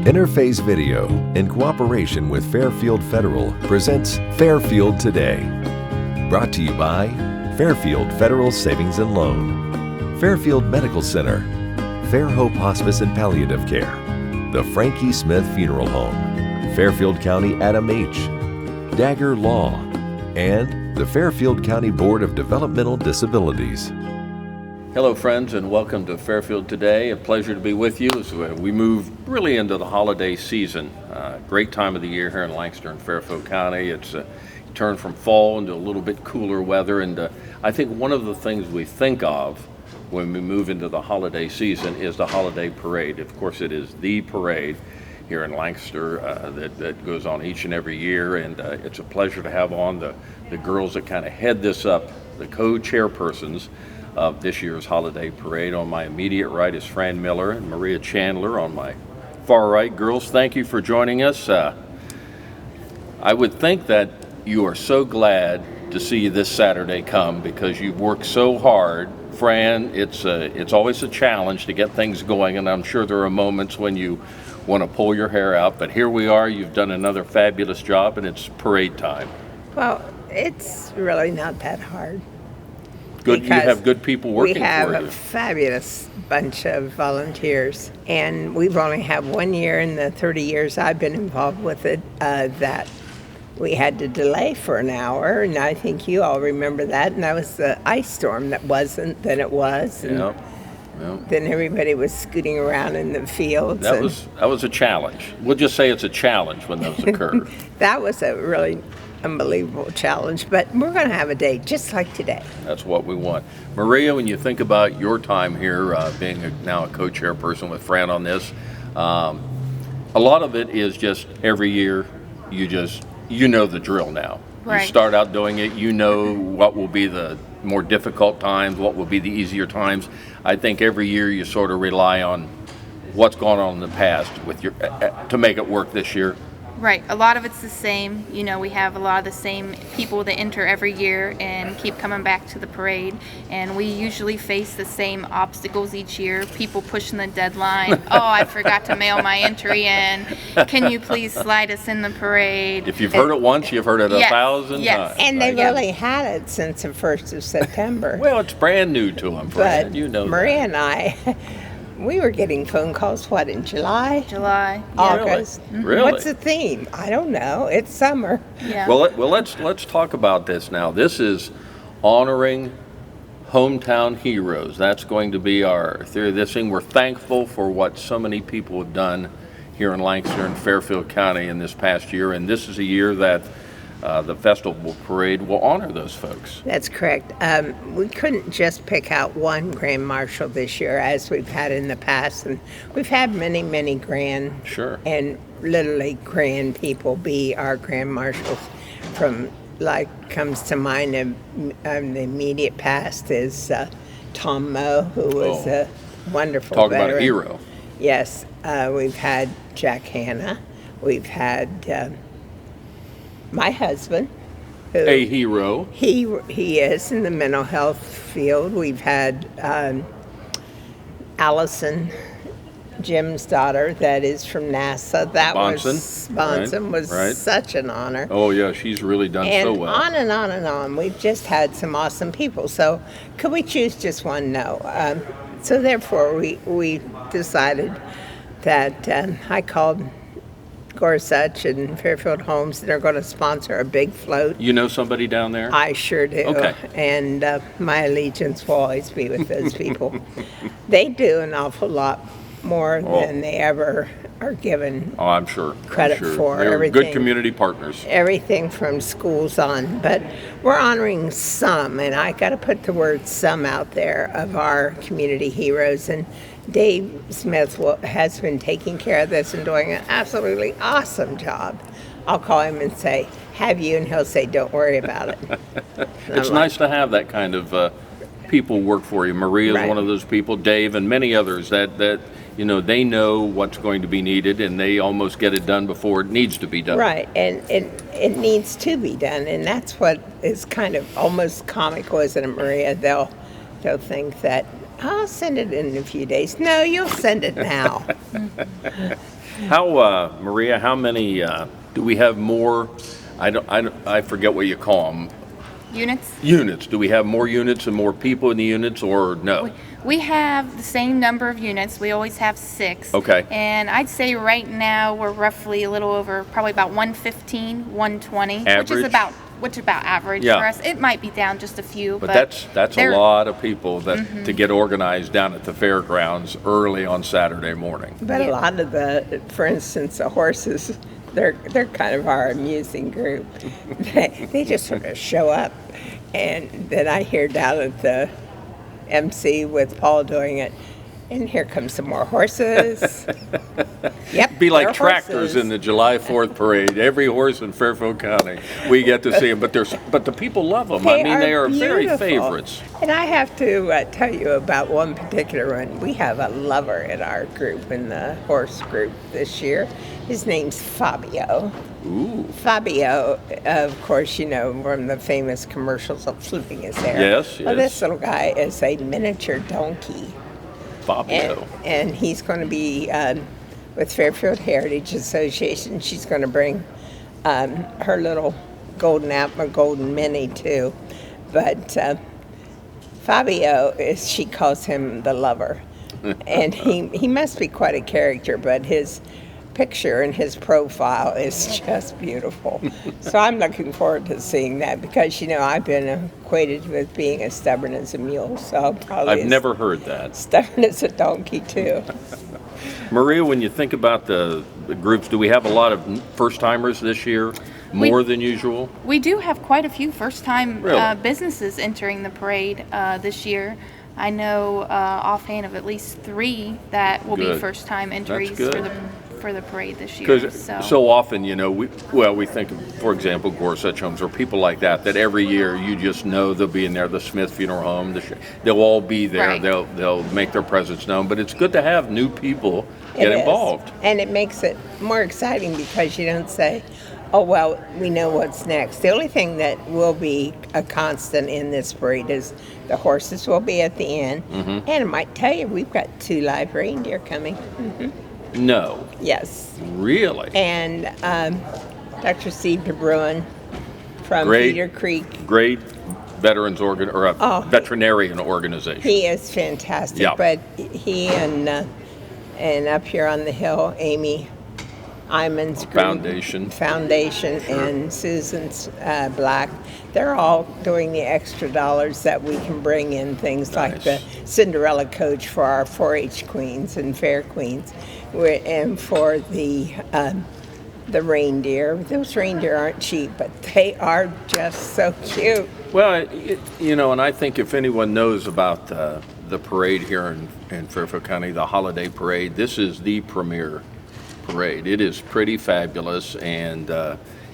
Interface Video, in cooperation with Fairfield Federal, presents Fairfield Today. Brought to you by Fairfield Federal Savings and Loan, Fairfield Medical Center, Fair Hope Hospice and Palliative Care, the Frankie Smith Funeral Home, Fairfield County Adam H., Dagger Law, and the Fairfield County Board of Developmental Disabilities. Hello friends, and welcome to Fairfield Today. A pleasure to be with you as we move really into the holiday season. Great time of the year here in Lancaster and Fairfield County. It's turned from fall into a little bit cooler weather, and I think one of the things we think of when we move into the holiday season is the holiday parade. Of course, it is the parade here in Lancaster that goes on each and every year, and it's a pleasure to have on the girls that kind of head this up, the co-chairpersons of this year's holiday parade. On my immediate right is Fran Miller and Maria Chandler on my far right. Girls, thank you for joining us. I would think that you are so glad to see this Saturday come because you've worked so hard. Fran, it's always a challenge to get things going, and I'm sure there are moments when you want to pull your hair out, but here we are. You've done another fabulous job, and it's parade time. Well, it's really not that hard. Good, you have good people working for you. We have a fabulous bunch of volunteers, and we've only had 1 year in the 30 years I've been involved with it that we had to delay for an hour, and I think you all remember that, and that was the ice storm that wasn't, then it was. And Yep. then everybody was scooting around in the fields. That was a challenge. We'll just say it's a challenge when those occur. That was a really unbelievable challenge, but we're going to have a day just like today. That's what we want. Maria, when you think about your time here, being now a co-chairperson with Fran on this, a lot of it is just every year you know the drill now. Right. You start out doing it, you know what will be the more difficult times, what will be the easier times. I think every year you sort of rely on what's gone on in the past with your to make it work this year. Right. A lot of it's the same. You know, we have a lot of the same people that enter every year and keep coming back to the parade. And we usually face the same obstacles each year. People pushing the deadline. Oh, I forgot to mail my entry in. Can you please slide us in the parade? If you've heard it once, you've heard it 1,000 times. And they right? really had it since the 1st of September. Well, it's brand new to them, Fran. But You know Maria that. and I, we were getting phone calls, in July? July. Yeah. August. Really? What's the theme? I don't know. It's summer. Yeah. Well, let's talk about this now. This is honoring hometown heroes. That's going to be our theory of this thing. We're thankful for what so many people have done here in Lancaster and Fairfield County in this past year, and this is a year that the festival parade will honor those folks. That's correct. We couldn't just pick out one Grand Marshal this year as we've had in the past. And we've had many, many grand and literally grand people be our Grand Marshals. From, like, comes to mind in the immediate past is Tom Moe, who was a wonderful Talk veteran. about a hero. Yes. We've had Jack Hanna. We've had my husband, who A hero. he is in the mental health field. We've had Allison, Jim's daughter, that is from NASA. That Bonson. was Right. such an honor. Oh yeah, she's really done And so well. on and on and on. We've just had some awesome people. So could we choose just one? No. So therefore, we decided that I called Gorsuch and Fairfield Homes, they're going to sponsor a big float. You know somebody down there? I sure do. Okay. And my allegiance will always be with those people. They do an awful lot more than they ever are given Oh, I'm sure. credit for. They're everything. good community partners. Everything from schools on. But we're honoring some, and I got to put the word some out there, of our community heroes. And Dave Smith has been taking care of this and doing an absolutely awesome job. I'll call him and say, have you? And he'll say, don't worry about it. It's nice to have that kind of people work for you. Maria's Right. one of those people, Dave, and many others that you know, they know what's going to be needed, and they almost get it done before it needs to be done. Right, and it needs to be done, and that's what is kind of almost comical, isn't it, Maria? They'll think that I'll send it in a few days. No, you'll send it now. How, Maria, how many, do we have more, I forget what you call them. Units? Units. Do we have more units and more people in the units, or no? We have the same number of units. We always have 6. Okay. And I'd say right now we're roughly a little over, probably about 115, 120, Average? which is about average Yeah. for us. It might be down just a few, But that's a lot of people that to get organized down at the fairgrounds early on Saturday morning. But a lot of for instance, the horses, they're kind of our amusing group. They just sort of show up, and then I hear down at the MC with Paul doing it, and here comes some more horses. Yep, Be like they're tractors horses. in the July 4th parade. Every horse in Fairfield County, we get to see them. But the people love them. I mean, they are very beautiful. favorites. And I have to tell you about one particular one. We have a lover in our group, in the horse group this year. His name's Fabio. Ooh. Fabio, of course, you know, from the famous commercials of flipping his hair. Yes, Well, yes. this little guy is a miniature donkey. Fabio. And he's going to be with Fairfield Heritage Association. She's going to bring her little golden mini too. But Fabio she calls him the lover. And he must be quite a character, but his picture and his profile is just beautiful. So I'm looking forward to seeing that because, you know, I've been equated with being as stubborn as a mule, so I'll probably I've never heard that. stubborn as a donkey too. Maria, when you think about the groups, do we have a lot of first-timers this year? More than usual? We do have quite a few first-time Really? businesses entering the parade this year. I know offhand of at least 3 that will be Good. first-time entries good. for the parade this year. Because so often, you know, we think of, for example, Gorsuch Homes or people like that every year you just know they'll be in there. The Smith Funeral Home, they'll all be there. Right. They'll make their presence known. But it's good to have new people get It is. involved. And it makes it more exciting because you don't say, oh, well, we know what's next. The only thing that will be a constant in this parade is the horses will be at the end. Mm-hmm. And I might tell you, we've got 2 live reindeer coming. No, Yes. really. And Dr. Steve DeBruin from Great. Cedar Creek. Great veterans veterinarian organization. He is fantastic. Yeah. But he and up here on the hill, Amy Iman's group, Foundation and Susan's Black, they're all doing the extra dollars that we can bring in things like the Cinderella coach for our 4-H queens and fair queens, and for the reindeer. Those reindeer aren't cheap, but they are just so cute. Well, you know, and I think if anyone knows about the parade here in Fairfield County, the Holiday Parade, this is the premier parade. It is pretty fabulous, and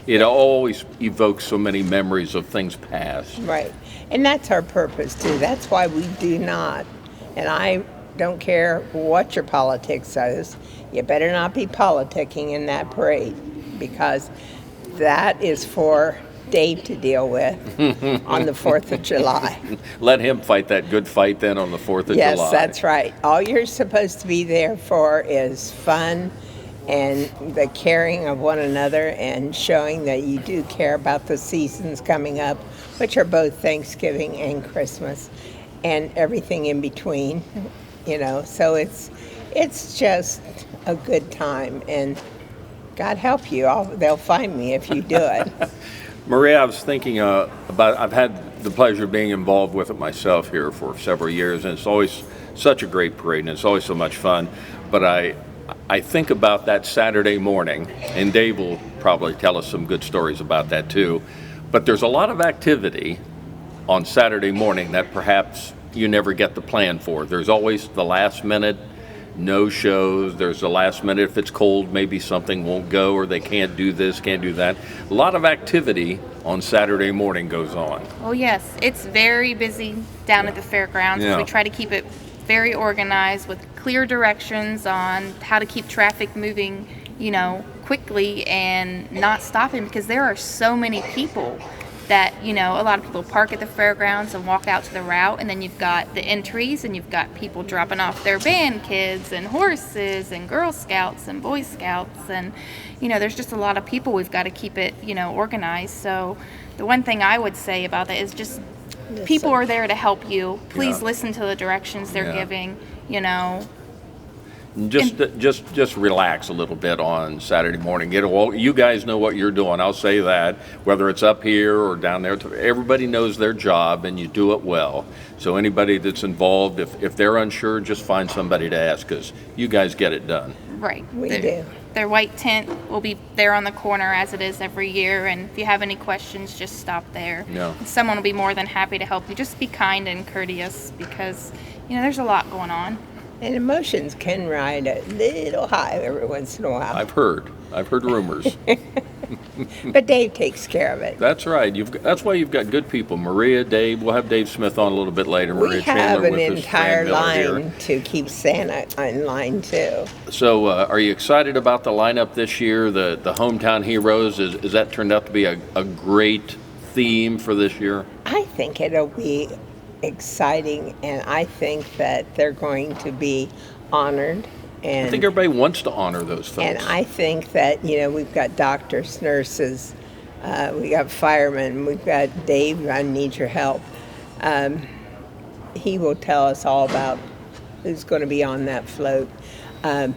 it always evokes so many memories of things past. Right. And that's our purpose, too. That's why we do not, and I don't care what your politics is, you better not be politicking in that parade, because that is for Dave to deal with on the 4th of July. Let him fight that good fight then on the 4th of July. Yes, that's right. All you're supposed to be there for is fun and the caring of one another and showing that you do care about the seasons coming up, which are both Thanksgiving and Christmas and everything in between, you know. So it's just a good time, and God help you. They'll find me if you do it. Maria, I was thinking about, I've had the pleasure of being involved with it myself here for several years, and it's always such a great parade, and it's always so much fun. But I think about that Saturday morning, and Dave will probably tell us some good stories about that too. But there's a lot of activity on Saturday morning that perhaps you never get the plan for. There's always the last minute no shows. There's the last minute, if it's cold, maybe something won't go, or they can't do this, can't do that. A lot of activity on Saturday morning goes on. Oh yes, it's very busy down at the fairgrounds. Yeah. We try to keep it very organized with clear directions on how to keep traffic moving, you know, quickly and not stopping, because there are so many people that, a lot of people park at the fairgrounds and walk out to the route, and then you've got the entries, and you've got people dropping off their band kids and horses and Girl Scouts and Boy Scouts, and there's just a lot of people. We've got to keep it organized. So the one thing I would say about that is just people are there to help you. Please listen to the directions they're giving. Just relax a little bit on Saturday morning. You guys know what you're doing. I'll say that, whether it's up here or down there. Everybody knows their job, and you do it well. So anybody that's involved, if they're unsure, just find somebody to ask, because you guys get it done. Right. We do. Their white tent will be there on the corner as it is every year, and if you have any questions, just stop there. Yeah. Someone will be more than happy to help you. Just be kind and courteous, because there's a lot going on. And emotions can ride a little high every once in a while. I've heard rumors. But Dave takes care of it. That's right. That's why you've got good people. Maria, Dave. We'll have Dave Smith on a little bit later. We Maria have Chandler an with us, entire Fran Miller line here. to keep Santa in line too. So, are you excited about the lineup this year? The Hometown Heroes. Is that turned out to be a great theme for this year? I think it'll be exciting, and I think that they're going to be honored. And I think everybody wants to honor those folks. And I think that, we've got doctors, nurses, we got firemen, we've got Dave, I need your help. He will tell us all about who's going to be on that float. But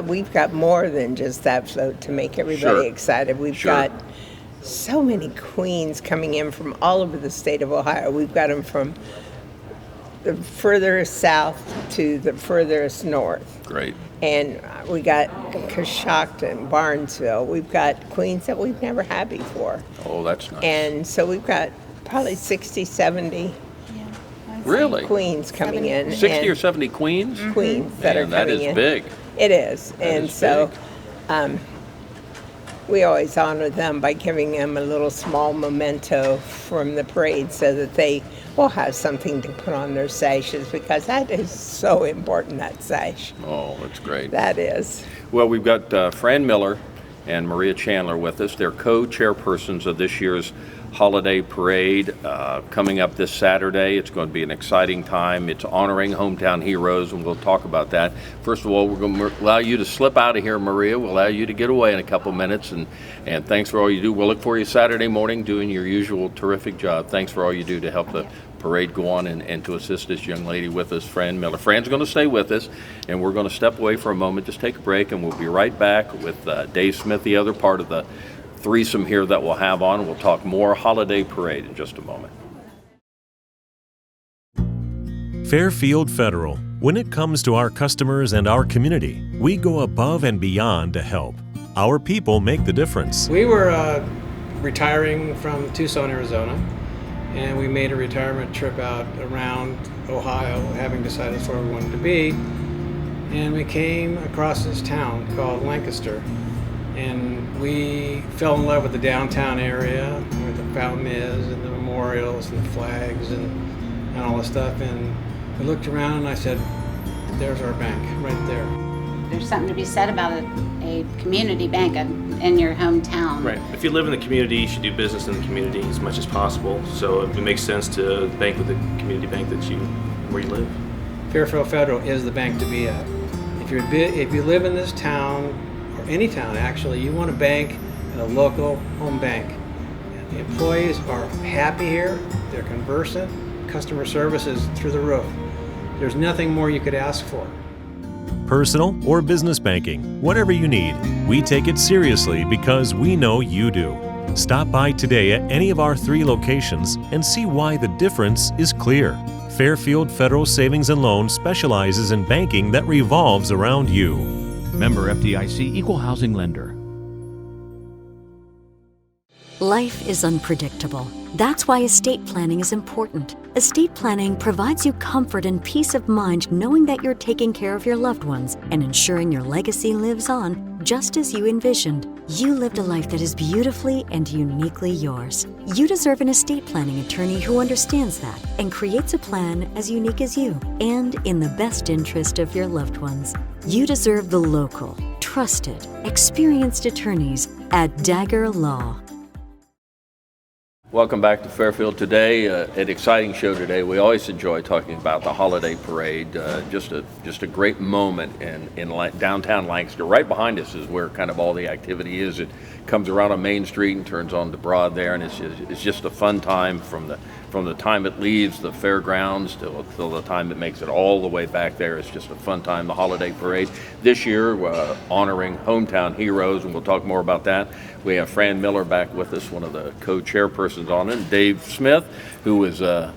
we've got more than just that float to make everybody excited. We've got so many queens coming in from all over the state of Ohio. We've got them from the furthest south to the furthest north. Great. And we got Coshocton, Barnesville. We've got queens that we've never had before. Oh, that's nice. And so we've got probably 60, 70 really? queens coming in. 60 or 70 queens? Queens that are coming in. That is big. It is. That is big. We always honor them by giving them a little small memento from the parade so that they will have something to put on their sashes, because that is so important, that sash. Oh, that's great. That is. Well, we've got Fran Miller and Maria Chandler with us. They're co-chairpersons of this year's Holiday Parade coming up this Saturday. It's going to be an exciting time. It's honoring hometown heroes, and we'll talk about that. First of all, we're going to allow you to slip out of here, Maria. We'll allow you to get away in a couple minutes, and thanks for all you do. We'll look for you Saturday morning doing your usual terrific job. Thanks for all you do to help the parade go on and to assist this young lady with us, Fran Miller. Fran's going to stay with us, and we're going to step away for a moment, just take a break, and we'll be right back with Dave Smith, the other part of the threesome here that we'll have on. We'll talk more Holiday Parade in just a moment. Fairfield Federal. When it comes to our customers and our community, we go above and beyond to help. Our people make the difference. We were retiring from Tucson, Arizona, and we made a retirement trip out around Ohio, having decided that's where we wanted to be. And we came across this town called Lancaster. And we fell in love with the downtown area, where the fountain is, and the memorials, and the flags, and all the stuff. And we looked around, and I said, there's our bank, right there. There's something to be said about a community bank in your hometown. Right. If you live in the community, you should do business in the community as much as possible. So it makes sense to bank with the community bank where you live. Fairfield Federal is the bank to be at. If you live in this town, any town actually, you want to bank at a local home bank. And the employees are happy here, they're conversant, customer service is through the roof. There's nothing more you could ask for. Personal or business banking, whatever you need, we take it seriously because we know you do. Stop by today at any of our 3 locations and see why the difference is clear. Fairfield Federal Savings and Loan specializes in banking that revolves around you. Member FDIC, Equal Housing Lender. Life is unpredictable. That's why estate planning is important. Estate planning provides you comfort and peace of mind knowing that you're taking care of your loved ones and ensuring your legacy lives on just as you envisioned. You lived a life that is beautifully and uniquely yours. You deserve an estate planning attorney who understands that and creates a plan as unique as you and in the best interest of your loved ones. You deserve the local, trusted, experienced attorneys at Dagger Law. Welcome back to Fairfield today. An exciting show today. We always enjoy talking about the holiday parade. Just a great moment in downtown Lancaster. Right behind us is where kind of all the activity is. It comes around on Main Street and turns on to Broad there, and it's just a fun time from the time it leaves the fairgrounds till the time it makes it all the way back there. It's just a fun time. The holiday parade this year honoring hometown heroes, and we'll talk more about that. We have Fran Miller back with us, one of the co-chairpersons on it, and Dave Smith, who is the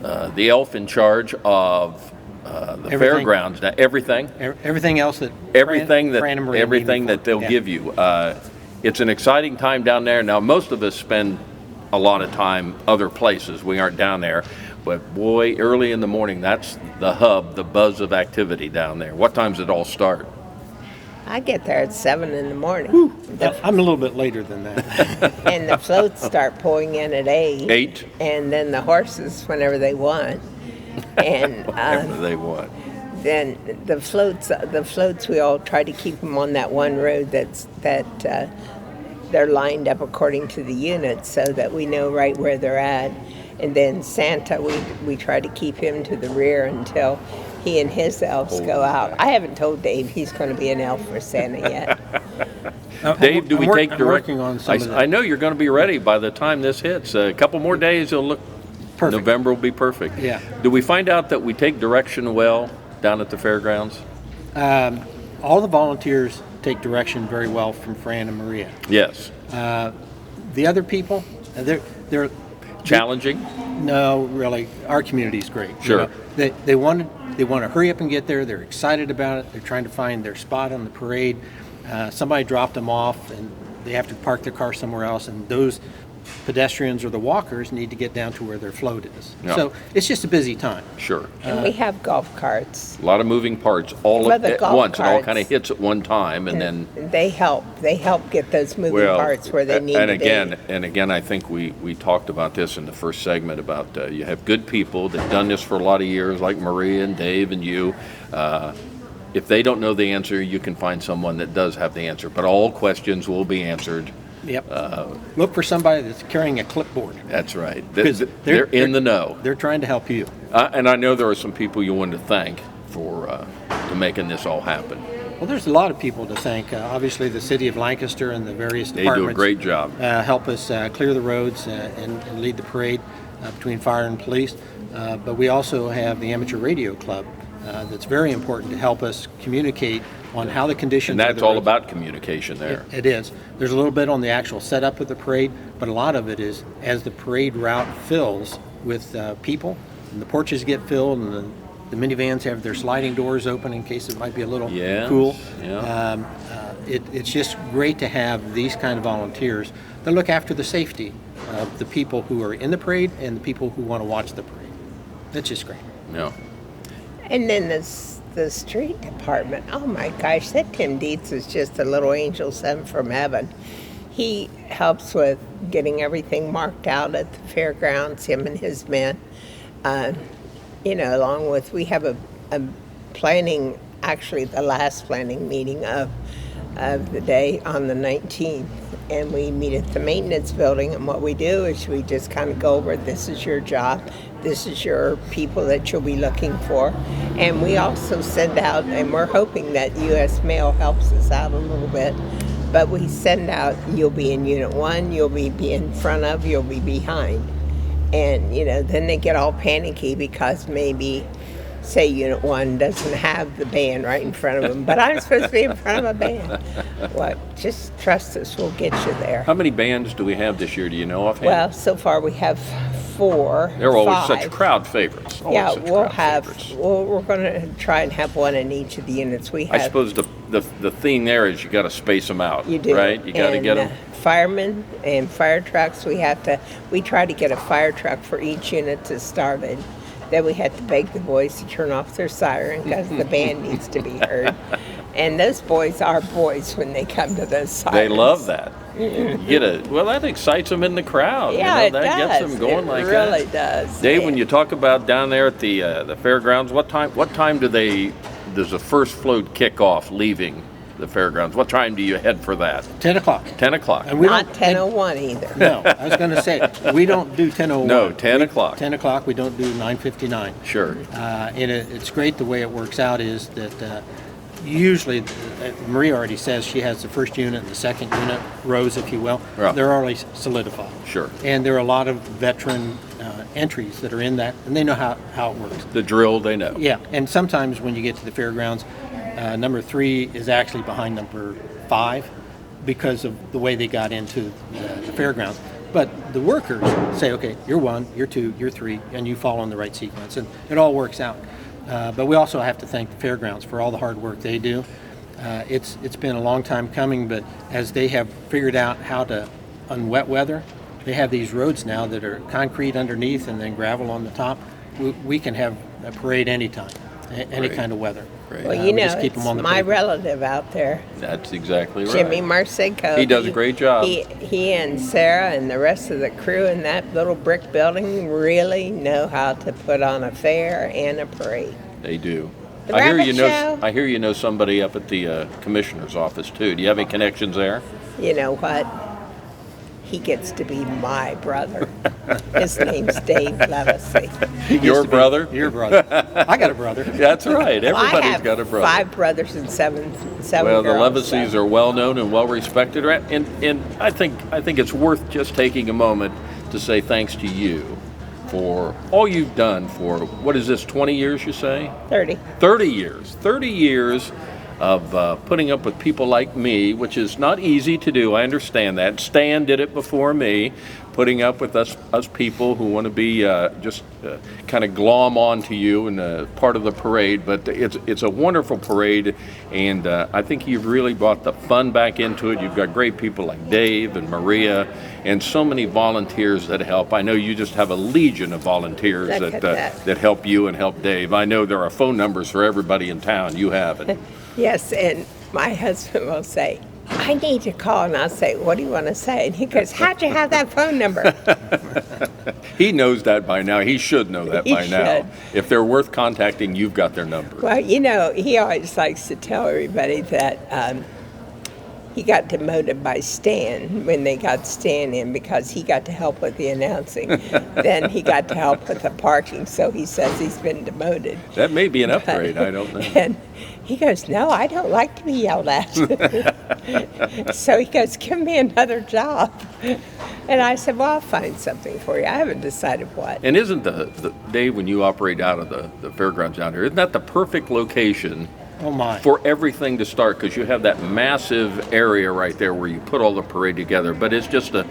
elf in charge of the fairgrounds. Now, everything else that Fran and Maria everything that they'll give you. It's an exciting time down there. Now, most of us spend a lot of time other places. We aren't down there, but boy, early in the morning, that's the hub, the buzz of activity down there. What time does it all start? I get there at 7 in the morning. I'm a little bit later than that. And the floats start pouring in at 8. 8? And then the horses whenever they want. And whenever they want. Then the floats, we all try to keep them on that one road that they're lined up according to the units so that we know right where they're at. And then Santa, we try to keep him to the rear until he and his elves go out. I haven't told Dave he's going to be an elf for Santa yet. Dave, do we take I'm working on some of that. I know you're going to be ready by the time this hits. A couple more days, it'll look perfect. November will be perfect. Yeah. Do we find out that we take direction well down at the fairgrounds? All the volunteers take direction very well from Fran and Maria. Yes. The other people, they're challenging? No, really. Our community is great. Sure. You know, they want to hurry up and get there. They're excited about it. They're trying to find their spot on the parade. Somebody dropped them off, and they have to park their car somewhere else, and those pedestrians or the walkers need to get down to where their float is. Yeah. So it's just a busy time. Sure. And we have golf carts. A lot of moving parts all at once. Carts, it all kind of hits at one time, and then they help get those moving parts where they need to be. And again, I think we talked about this in the first segment about you have good people that've done this for a lot of years, like Maria and Dave and you. If they don't know the answer, you can find someone that does have the answer. But all questions will be answered. Yep. Look for somebody that's carrying a clipboard. That's right. They're in the know. They're trying to help you. And I know there are some people you wanted to thank for making this all happen. Well, there's a lot of people to thank. Obviously, the city of Lancaster and the various departments. They do a great job. Help us clear the roads and lead the parade between fire and police. But we also have the Amateur Radio Club that's very important to help us communicate on how the conditions. And that's all about communication there. It is. There's a little bit on the actual setup of the parade, but a lot of it is as the parade route fills with people, and the porches get filled, and the minivans have their sliding doors open in case it might be a little cool. Yeah. It's just great to have these kind of volunteers that look after the safety of the people who are in the parade and the people who want to watch the parade. That's just great. Yeah. And then the street department, oh my gosh, that Tim Dietz is just a little angel sent from heaven. He helps with getting everything marked out at the fairgrounds, him and his men. Along with, we have a planning, actually the last planning meeting of the day on the 19th. And we meet at the maintenance building, and what we do is we just kind of go over, this is your job, this is your people that you'll be looking for. And we also send out, and we're hoping that U.S. Mail helps us out a little bit, but we send out, you'll be in Unit 1, you'll be in front of, you'll be behind. And, then they get all panicky because maybe, say Unit 1 doesn't have the band right in front of them, but I'm supposed to be in front of a band. Well, just trust us, we'll get you there. How many bands do we have this year? Do you know offhand? Well, so far we have 4. They're always 5. such crowd favorites. Yeah, we're going to try and have one in each of the units. I suppose the theme there is you got to space them out. You do, right? You got to get them. Firemen and fire trucks. We try to get a fire truck for each unit to start it. Then we had to beg the boys to turn off their siren because the band needs to be heard. And those boys are boys when they come to those sirens. They love that. That excites them in the crowd. Yeah, that gets them going like that. It really does. Dave, when you talk about down there at the fairgrounds, what time does the first float kick off leaving the fairgrounds. What time do you head for that? 10 o'clock. 10 o'clock. And we Not don't- 10:01 either. No, I was going to say, we don't do 10:01. No, 10 o'clock. 10 o'clock, we don't do 9:59. Sure. And it's great the way it works out is that usually, Maria already says she has the first unit and the second unit, rows if you will. Yeah. They're already solidified. Sure. And there are a lot of veteran entries that are in that, and they know how it works. The drill, they know. Yeah, and sometimes when you get to the fairgrounds, number 3 is actually behind number 5 because of the way they got into the fairgrounds. But the workers say, okay, you're 1, you're 2, you're 3, and you fall in the right sequence, and it all works out. But we also have to thank the fairgrounds for all the hard work they do. It's been a long time coming, but as they have figured out how to, on wet weather, they have these roads now that are concrete underneath and then gravel on the top. We can have a parade anytime, any Great. kind of weather. Great. Well, We just keep them on the my pavement. relative out there, That's exactly right. Jimmy Marseco. He does a great job. He and Sarah and the rest of the crew in that little brick building really know how to put on a fair and a parade. They do. The I hear rabbit you know. show. I hear you know somebody up at the commissioner's office too. Do you have any connections there? You know what? He gets to be my brother. His name's Dave Levesey. Your brother? Your brother. I got a brother. That's right. Well, I Everybody's have got a brother. 5 brothers and seven Well, the girls. Leveseys so. are well known and well respected, right? And I think it's worth just taking a moment to say thanks to you for all you've done for, what is this, 20 years you say? 30. 30 years. 30 years of putting up with people like me, which is not easy to do. I understand that. Stan did it before me, putting up with us people who want to be just kind of glom onto you and part of the parade. But it's a wonderful parade, and I think you've really brought the fun back into it. You've got great people like Dave and Maria and so many volunteers that help. I know you just have a legion of volunteers Look at that. that help you and help Dave. I know there are phone numbers for everybody in town. You have it. Yes, and my husband will say, I need to call, and I'll say, what do you want to say? And he goes, how'd you have that phone number? He knows that by now. He should know that He by now. should. If they're worth contacting, you've got their number. Well, you know, he always likes to tell everybody that he got demoted by Stan when they got Stan in because he got to help with the announcing. Then he got to help with the parking, so he says he's been demoted. That may be an upgrade. I don't know. And he goes, no, I don't like to be yelled at. So he goes, give me another job. And I said, well, I'll find something for you. I haven't decided what. And isn't the Dave, when you operate out of the fairgrounds down here, isn't that the perfect location Oh my. for everything to start? Because you have that massive area right there where you put all the parade together. But it's just the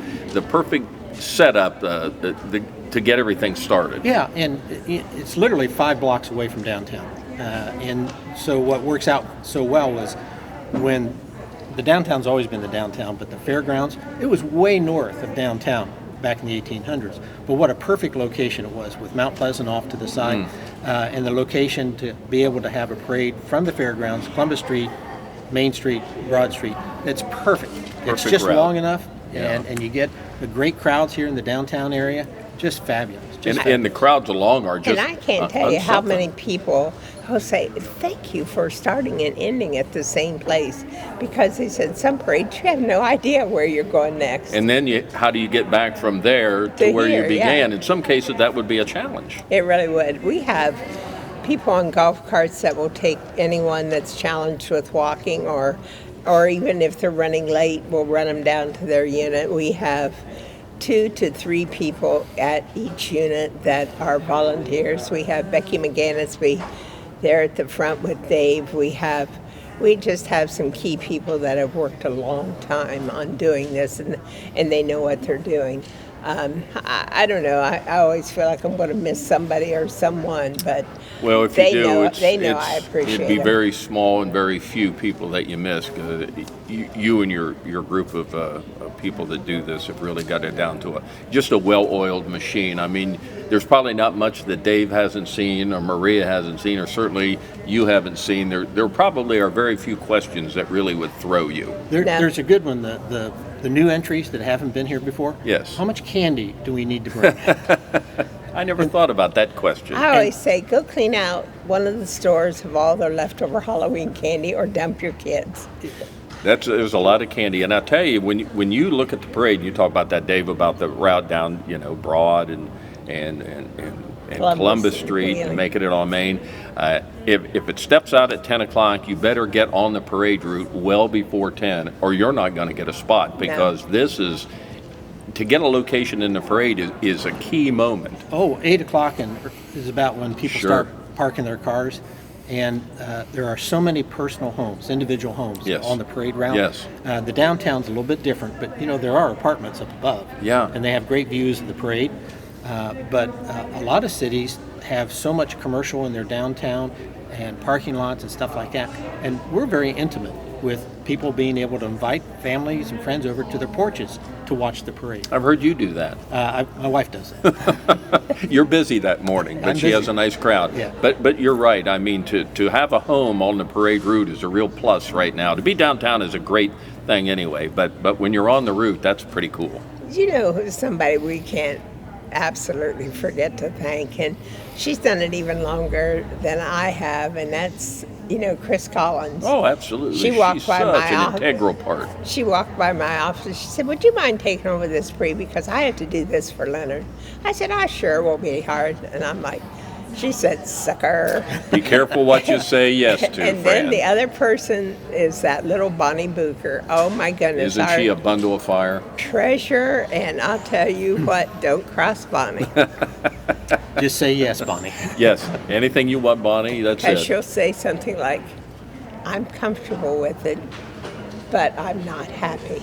perfect setup to get everything started. Yeah, and it's literally 5 blocks away from downtown. And so what works out so well was when the downtown's always been the downtown, but the fairgrounds, it was way north of downtown back in the 1800s. But what a perfect location it was with Mount Pleasant off to the side and the location to be able to have a parade from the fairgrounds, Columbus Street, Main Street, Broad Street. It's perfect. It's Perfect just route. long enough, Yeah. and you get the great crowds here in the downtown area. Just fabulous. And the crowds along are just And I can't tell you how something. many people who say, thank you for starting and ending at the same place. Because they said, some parades, you have no idea where you're going next. And then how do you get back from there to where here, you began? yeah. In some cases, that would be a challenge. It really would. We have people on golf carts that will take anyone that's challenged with walking or even if they're running late, we'll run them down to their unit. We have 2 to 3 people at each unit that are volunteers. We have Becky McGannis there at the front with Dave. We just have some key people that have worked a long time on doing this, and they know what they're doing. I don't know. I always feel like I'm going to miss somebody or someone, but Well, if they you do, know, it's, they know it's- I appreciate it'd be it. very small and very few people that you miss. You and your group of people that do this have really got it down to just a well-oiled machine. I mean, there's probably not much that Dave hasn't seen or Maria hasn't seen or certainly you haven't seen. There probably are very few questions that really would throw you. There's a good one, the new entries that haven't been here before. Yes. How much candy do we need to bring? I never thought about that question. I always say, go clean out one of the stores of all their leftover Halloween candy or dump your kids. There's a lot of candy, and I'll tell you, when you look at the parade, you talk about that, Dave, about the route down, Broad and Columbus Street and making it on Main. If it steps out at 10 o'clock, you better get on the parade route well before 10, or you're not going to get a spot, because this is, to get a location in the parade is a key moment. 8 o'clock is about when people start parking their cars. And there are so many personal homes, individual homes on the parade route. Yes. The downtown's a little bit different, but there are apartments up above. Yeah. And they have great views of the parade. But a lot of cities have so much commercial in their downtown and parking lots and stuff like that. And we're very intimate with people being able to invite families and friends over to their porches to watch the parade. I've heard you do that. My wife does it. You're busy that morning, but she has a nice crowd. Yeah. But you're right. I mean, to have a home on the parade route is a real plus right now. To be downtown is a great thing anyway, but when you're on the route, that's pretty cool. Who's somebody we can't absolutely forget to thank, and she's done it even longer than I have, and that's Chris Collins. Oh, absolutely. She's such an integral part. She walked by my office. She said, would you mind taking over this parade, because I have to do this for Leonard? I said, sure, won't be hard. And I'm like, she said, sucker. Be careful what you say yes to, And Fran. then the other person is that little Bonnie Booker. Oh my goodness. Isn't she a bundle of fire? Treasure, and I'll tell you what, don't cross Bonnie. Just say yes, Bonnie. Yes, anything you want, Bonnie, that's it. Because she'll say something like, I'm comfortable with it, but I'm not happy.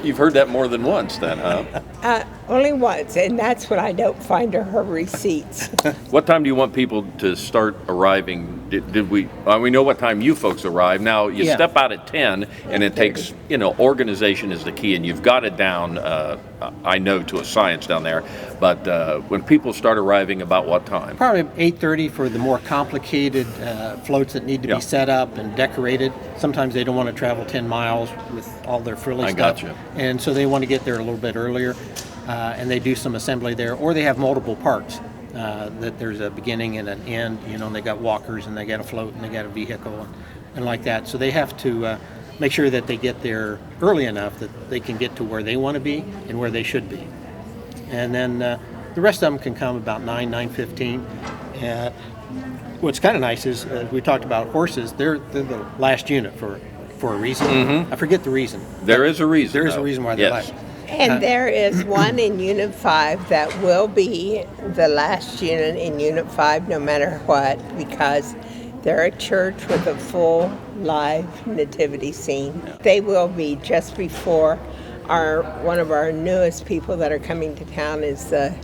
You've heard that more than once then, huh? Only once, and that's when I don't find her receipts. What time do you want people to start arriving? We know what time you folks arrive. Now, you step out at 10, and it takes, organization is the key, and you've got it down, I know, to a science down there. But when people start arriving, about what time? Probably 8:30 for the more complicated floats that need to be set up and decorated. Sometimes they don't want to travel 10 miles with all their frilly stuff. Gotcha. And so they want to get there a little bit earlier, and they do some assembly there, or they have multiple parts. That there's a beginning and an end, and they got walkers and they got a float and they got a vehicle and like that. So they have to make sure that they get there early enough that they can get to where they want to be and where they should be. And then the rest of them can come about 9:15. What's kind of nice is we talked about horses. They're the last unit for a reason. Mm-hmm. I forget the reason. There is a reason. There is a reason why they're last. And there is one in Unit 5 that will be the last unit in Unit 5 no matter what, because they're a church with a full live nativity scene. Yeah. They will be just before one of our newest people that are coming to town is the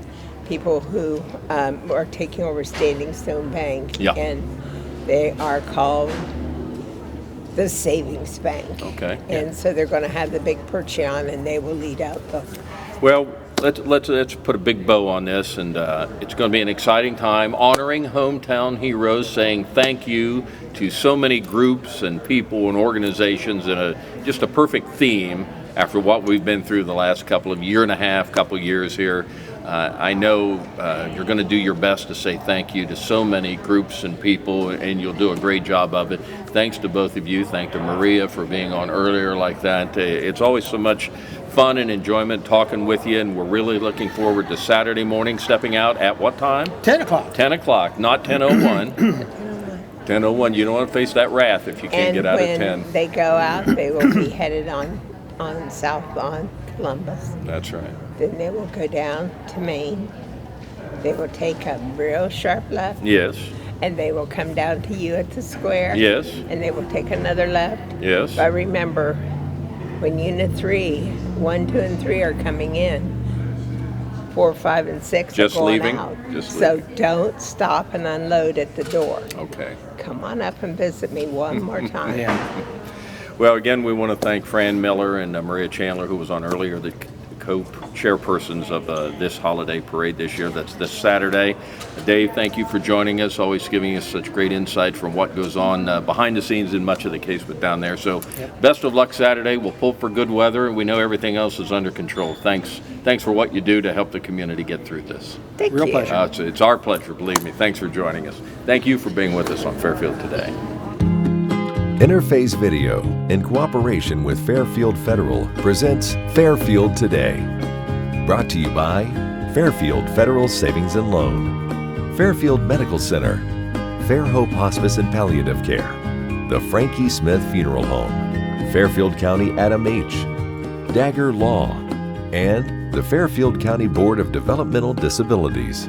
people who are taking over Standing Stone Bank. Yeah. And they are called the Savings Bank. Okay. And so they're going to have the big Percheon, and they will lead out the... Well, let's put a big bow on this, and it's going to be an exciting time honoring hometown heroes, saying thank you to so many groups and people and organizations, and just a perfect theme after what we've been through the last couple of years here. I know you're going to do your best to say thank you to so many groups and people, and you'll do a great job of it. Thanks to both of you. Thanks to Maria for being on earlier like that. It's always so much fun and enjoyment talking with you, and we're really looking forward to Saturday morning stepping out at what time? 10 o'clock. 10 o'clock, not 10:01. 10:01. You don't want to face that wrath if you can't get out at 10. And when they go out, they will be headed on south on Columbus. That's right. Then they will go down to Maine. They will take a real sharp left. Yes. And they will come down to you at the square. Yes. And they will take another left. Yes. But remember, when Unit 3, 1, 2, and 3 are coming in, 4, 5, and 6 Just are going leaving? out. Just so leaving. don't stop and unload at the door. Okay. Come on up and visit me one more time. Yeah. Well, again, we want to thank Fran Miller and Maria Chandler, who was on earlier, that co-chairpersons of this holiday parade this year. That's this Saturday. Dave, thank you for joining us, always giving us such great insight from what goes on behind the scenes in much of the case with down there. So best of luck Saturday. We'll pull for good weather. We know everything else is under control. Thanks for what you do to help the community get through this. Thank Real you. pleasure. It's our pleasure, believe me. Thanks for joining us. Thank you for being with us on Fairfield Today. Interface Video, in cooperation with Fairfield Federal, presents Fairfield Today. Brought to you by Fairfield Federal Savings and Loan, Fairfield Medical Center, Fair Hope Hospice and Palliative Care, the Frankie Smith Funeral Home, Fairfield County Adam H., Dagger Law, and the Fairfield County Board of Developmental Disabilities.